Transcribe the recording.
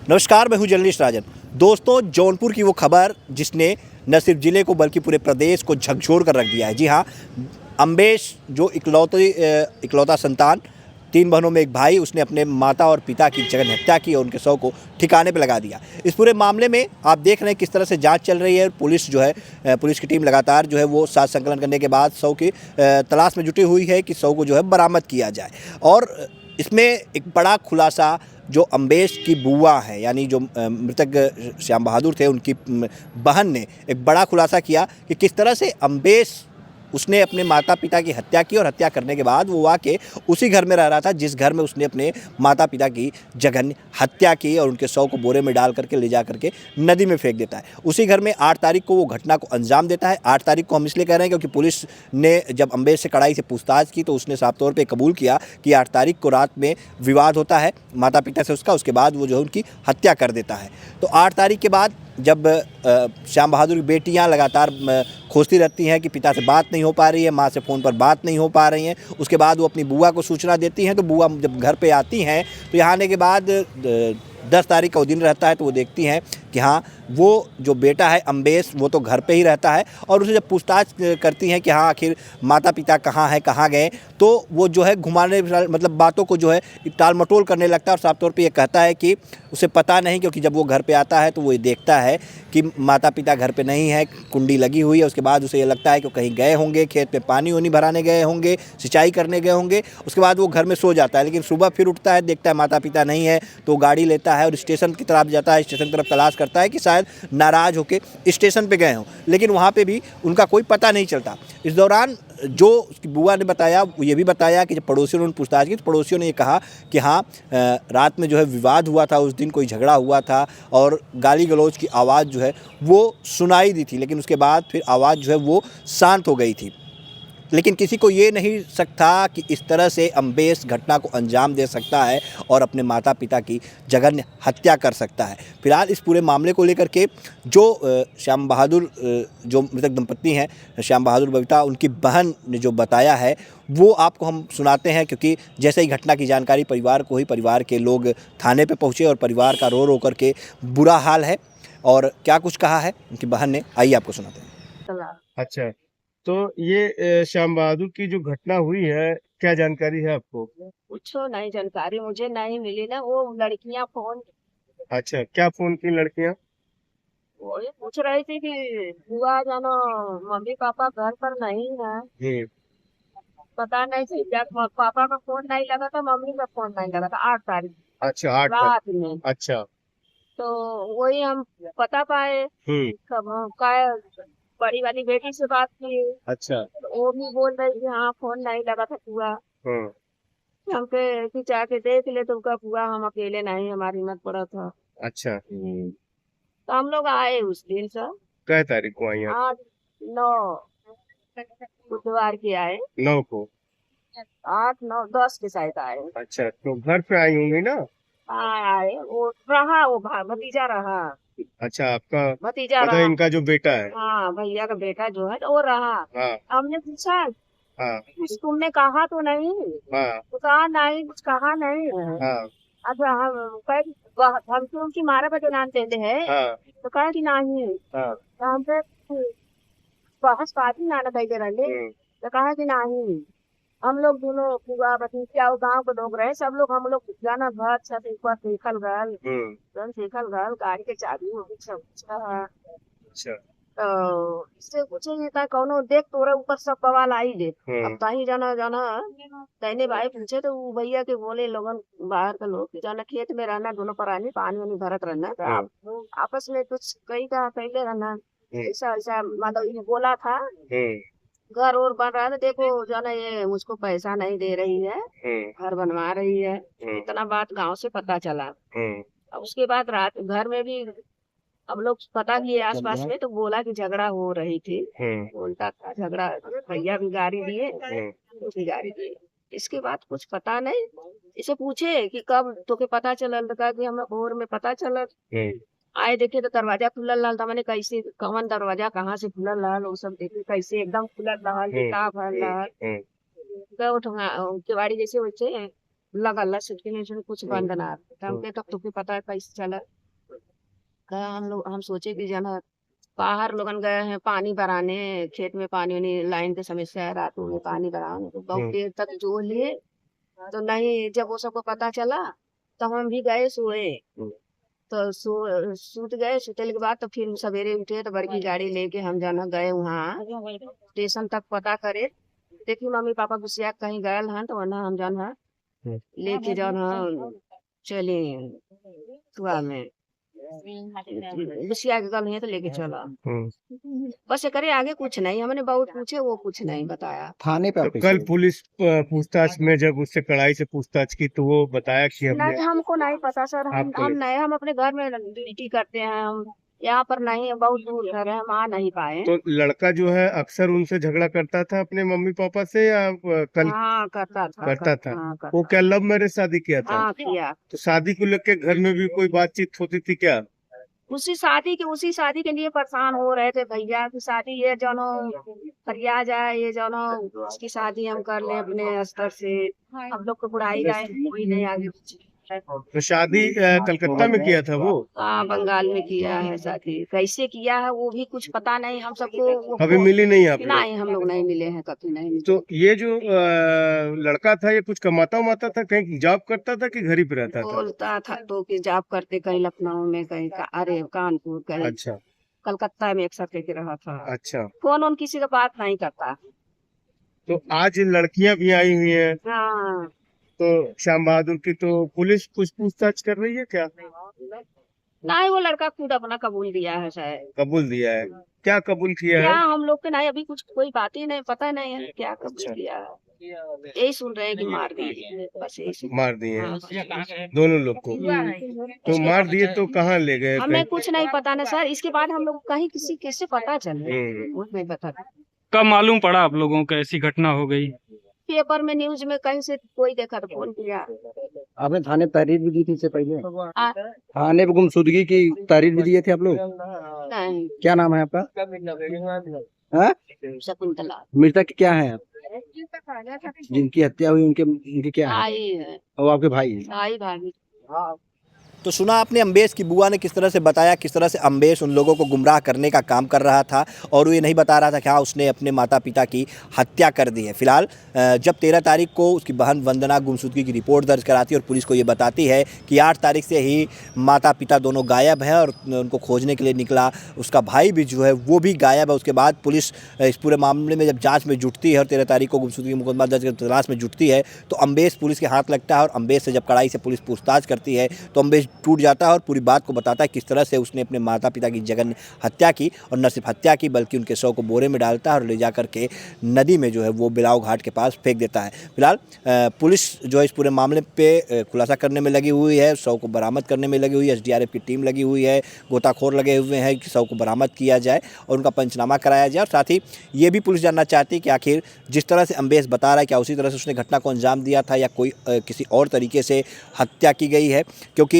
नमस्कार, मैं हूं जर्नलिस्ट राजन। दोस्तों, जौनपुर की वो खबर जिसने न सिर्फ ज़िले को बल्कि पूरे प्रदेश को झकझोर कर रख दिया है। जी हाँ, अम्बेश जो इकलौता संतान, 3 बहनों में एक भाई, उसने अपने माता और पिता की जघन्य हत्या की और उनके शव को ठिकाने पे लगा दिया। इस पूरे मामले में आप देख रहे हैं किस तरह से जांच चल रही है। पुलिस जो है पुलिस की टीम लगातार जो है वो साथ संकलन करने के बाद शव की तलाश में जुटी हुई है कि शव को जो है बरामद किया जाए। और इसमें एक बड़ा खुलासा जो अम्बेश की बुआ है, यानी जो मृतक श्याम बहादुर थे, उनकी बहन ने एक बड़ा खुलासा किया कि किस तरह से अम्बेश उसने अपने माता पिता की हत्या की और हत्या करने के बाद वो आके उसी घर में रह रहा था जिस घर में उसने अपने माता पिता की जघन्य हत्या की और उनके शव को बोरे में डाल करके ले जा करके नदी में फेंक देता है। उसी घर में 8 तारीख को वो घटना को अंजाम देता है। 8 तारीख को हम इसलिए कह रहे हैं क्योंकि पुलिस ने जब अम्बेश से कड़ाई से पूछताछ की तो उसने साफ तौर पर कबूल किया कि 8 तारीख को रात में विवाद होता है माता पिता से उसके बाद वो जो है उनकी हत्या कर देता है। तो 8 तारीख के बाद जब श्याम बहादुर की बेटियां लगातार खोजती रहती हैं कि पिता से बात नहीं हो पा रही है, माँ से फ़ोन पर बात नहीं हो पा रही हैं, उसके बाद वो अपनी बुआ को सूचना देती हैं। तो बुआ जब घर पे आती हैं तो यहाँ आने के बाद 10 तारीख का वो दिन रहता है तो वो देखती हैं कि हाँ, वो जो बेटा है अम्बेश वो तो घर पे ही रहता है। और उसे जब पूछताछ करती हैं कि हाँ, आखिर माता पिता कहाँ हैं, कहाँ गए, तो वो जो है घुमाने मतलब बातों को जो है टाल मटोल करने लगता है और साफ तौर पे ये कहता है कि उसे पता नहीं, क्योंकि जब वो घर पे आता है तो वो ये देखता है कि माता पिता घर पे नहीं है, कुंडी लगी हुई है। उसके बाद उसे ये लगता है कि कहीं गए होंगे, खेत पे पानी वानी भराने गए होंगे, सिंचाई करने गए होंगे। उसके बाद वो घर में सो जाता है, लेकिन सुबह फिर उठता है, देखता है माता पिता नहीं है, तो गाड़ी लेता है और स्टेशन की तरफ जाता है। स्टेशन की तरफ तलाश करता है कि शायद नाराज़ होकर स्टेशन पे गए हों, लेकिन वहाँ पे भी उनका कोई पता नहीं चलता। इस दौरान जो उसकी बुआ ने बताया, वो ये भी बताया कि जब पड़ोसियों ने पूछताछ की तो पड़ोसियों ने ये कहा कि हाँ, रात में जो है विवाद हुआ था, उस दिन कोई झगड़ा हुआ था और गाली गलौज की आवाज़ जो है वो सुनाई दी थी, लेकिन उसके बाद फिर आवाज़ जो है वो शांत हो गई थी। लेकिन किसी को ये नहीं सकता कि इस तरह से अम्बेश घटना को अंजाम दे सकता है और अपने माता पिता की जघन्य हत्या कर सकता है। फिलहाल इस पूरे मामले को लेकर के जो श्याम बहादुर जो मृतक दंपत्ति हैं, श्याम बहादुर बबीता, उनकी बहन ने जो बताया है वो आपको हम सुनाते हैं, क्योंकि जैसे ही घटना की जानकारी परिवार को हुई, परिवार के लोग थाने पे पहुँचे और परिवार का रो रो करके बुरा हाल है। और क्या कुछ कहा है उनकी बहन ने, आइए आपको सुनाते हैं। अच्छा, तो ये श्याम बहादुर की जो घटना हुई है, क्या जानकारी है आपको? कुछो नहीं जानकारी मुझे नहीं मिली ना। वो लड़कियां फोन अच्छा, क्या फोन की लड़कियां? वही पूछ रही थी कि बुआ जानो मम्मी पापा घर पर नहीं है। हम्म। पता नहीं थी, जब पापा का फोन नहीं लगा था, मम्मी का फोन नहीं लगा था 8 तारीख अच्छा, 8 रात में। अच्छा। तो वही हम पता पाए। हम्म। कब का बड़ी वाली बेटी से बात की अच्छा। तो वो भी बोल रही थी हाँ फोन नहीं लगा था बुआ। हम्म। हमके कि जाके देख ले, तो का बुआ हम अकेले नहीं, हमारी हिम्मत पड़ा था। अच्छा, तो हम लोग आए उस दिन सर कै तारीख को आई आप? 8 9 बुधवार के आए। 9 को। 8 9 10 के शायद आए। अच्छा, तो घर पे आई होंगी ना? हाँ आए, वो रहा, वो भतीजा रहा। अच्छा, आपका भतीजा मतलब रहा। इनका जो बेटा है। हाँ, भैया का बेटा जो है तो वो रहा। हाँ। हमने पूछा हाँ। कुछ तुमने कहा तो नहीं? हाँ। तो कहा नहीं, कुछ कहा नहीं है। हाँ। अच्छा, हम तो उनकी मारा बजे नाम देते हैं। हाँ। तो कहा कि नहीं। हाँ। तो हमसे बहस पाती नाना कही दे रहे। तो कहा कि नहीं, हम लोग दोनों पूरा भतीजा गांव के लोग रहे, सब लोग हम लोग जाना घर छत ऊपर देखल गल, देखल गल, गाड़ी के चाबी होगी सब कुछ रहा। अच्छा। तो इससे पूछे ये का कौनो देख तोरे ऊपर सब बवाल आई ले। अब ताही जाना जाना कहने भाई पूछे तो वो भैया के बोले लोगन बाहर के लोग कि जाना खेत में रहना, दोनों परानी पानी वानी भरत रहना, तो आप आपस में कुछ कही का पहले रहना। ऐसा ऐसा मतलब ये बोला था। घर और बन रहा था, देखो जाना ये मुझको पैसा नहीं दे रही है, घर बनवा रही है। इतना बात गांव से पता चला। अब उसके बाद रात घर में भी हम लोग पता किए आसपास में, तो बोला कि झगड़ा हो रही थी। बोलता था झगड़ा, भैया भी गाड़ी दिए, कुछ भी गाड़ी दिए। इसके बाद कुछ पता नहीं। इसे पूछे कि कब तोके पता चलल, तो कहा कि हमें भोर में पता चलल। आए देखे तो दरवाजा खुलल रहल। था मैंने कैसे कौन दरवाजा कहाँ से खुलल रहल, वो सब देखे कैसे एकदम खुलल रहल, का भरल रहल। केवाड़ी जैसे वैसे लगल सुटके में कुछ बंद ना। हमके तब तुके पता है कैसे चला। हम सोचे कि जना बाहर लोगन गए हैं पानी भराने, खेत में पानी वानी लाइन की समस्या है, रात में पानी भराने तो बहुत देर तक जो लिए तो नहीं, जब वो सबको पता चला तो हम भी गए सोए। तो सूत गए, सुतने के बाद तो फिर सवेरे उठे तो बड़की गाड़ी लेके हम जाना गए वहाँ स्टेशन तक पता करे। देखी मम्मी पापा गुस्सिया के कहीं गए हन तो वरना हम जाना लेके जाना चले सुबह में गुस्सिया के गल है तो लेके चला। बस ये करे आगे कुछ नहीं, हमने बहुत पूछे वो कुछ नहीं बताया। थाने पे आप तो कैसे कल गए? पुलिस पूछताछ में जब उससे कड़ाई से पूछताछ की तो वो बताया कि हमने नहीं हमको नहीं पता सर, आपको हम नहीं, हम अपने घर में ड्यूटी करते हैं, हम यहाँ पर नहीं, बहुत दूर घर है, हम आ नहीं पाए। तो लड़का जो है अक्सर उनसे झगड़ा करता था अपने मम्मी पापा से या कल हाँ करता था, करता था? हाँ, वो करता क्या लव मैरिज शादी किया था? हाँ किया। तो शादी को लेकर घर में भी कोई बातचीत होती थी क्या? उसी शादी के लिए परेशान हो रहे थे भैया की शादी ये जानो फरिया जाए, ये जानो उसकी शादी हम कर ले अपने स्तर से, हम लोग को बुढ़ाई लाए कोई नहीं आगे पीछे। तो शादी कलकत्ता में किया था वो? हाँ बंगाल में किया है शादी, कैसे किया है वो भी कुछ पता नहीं हम सबको। कभी मिली नहीं आप लोग? नहीं हम लोग नहीं मिले हैं, कभी नहीं मिले। तो ये जो लड़का था ये कुछ कमाता उमाता था, कहीं जॉब करता था कि घर ही पे रहता था? बोलता था तो कि जॉब करते कहीं लखनऊ में, कहीं अरे कानपुर, कहीं अच्छा कलकत्ता में एक साथ के रहा था। अच्छा। फोन उन किसी का बात नहीं करता। तो आज लड़कियां भी आई हुई हैं हाँ तो श्याम बहादुर की, तो पुलिस कुछ पूछताछ कर रही है क्या? नहीं, वो लड़का खुद अपना कबूल दिया है शायद। कबूल दिया है? क्या कबूल किया क्या है? हम लोग के नहीं, अभी कुछ कोई बात ही नहीं, पता नहीं है क्या कबूल किया है। यही सुन रहे हैं कि मार दिए, बस यही सुन। मार दिए हैं हाँ। दोनों लोग को? तो मार दिए तो कहाँ ले गए? हमें कुछ नहीं पता ना सर, इसके बाद हम लोग कहीं किसी कैसे पता चले वो नहीं पता। कब मालूम पड़ा आप लोगों को ऐसी घटना हो गई? पेपर में न्यूज में कहीं से कोई देखा तो फोन किया। आपने थाने तहरीर भी दी थी इससे पहले? आ, थाने पे गुमशुदगी की तहरीर भी दिए थे आप लोग? नहीं क्या नाम है आपका? हाँ? शकुंतला मृतक क्या है आप? जिनकी हत्या हुई उनके क्या है? आई है, वो आपके भाई है? आई भाभी। तो सुना आपने अम्बेश की बुआ ने किस तरह से बताया, किस तरह से अम्बेश उन लोगों को गुमराह करने का काम कर रहा था और वो ये नहीं बता रहा था कि हाँ उसने अपने माता पिता की हत्या कर दी है। फिलहाल जब 13 तारीख को उसकी बहन वंदना गुमशुदगी की रिपोर्ट दर्ज कराती है और पुलिस को ये बताती है कि 8 तारीख से ही माता पिता दोनों गायब हैं और उनको खोजने के लिए निकला उसका भाई भी जो है वो भी गायब है। उसके बाद पुलिस इस पूरे मामले में जब जाँच में जुटती है और 13 तारीख को गुमशुदगी मुकदमा दर्ज कर तलाश में जुटती है तो अम्बेश पुलिस के हाथ लगता है और अम्बेश से जब कड़ाई से पुलिस पूछताछ करती है तो अम्बेश टूट जाता है और पूरी बात को बताता है किस तरह से उसने अपने माता पिता की जघन्य हत्या की और न सिर्फ हत्या की बल्कि उनके शव को बोरे में डालता है और ले जा करके नदी में जो है वो बिलाव घाट के पास फेंक देता है। फिलहाल पुलिस जो है इस पूरे मामले पे खुलासा करने में लगी हुई है, शव को बरामद करने में लगी हुई है, SDRF की टीम लगी हुई है, गोताखोर लगे हुए हैं कि शव को बरामद किया जाए और उनका पंचनामा कराया जाए। और साथ ही ये भी पुलिस जानना चाहती है कि आखिर जिस तरह से अम्बेश बता रहा है क्या उसी तरह से उसने घटना को अंजाम दिया था या कोई किसी और तरीके से हत्या की गई है, क्योंकि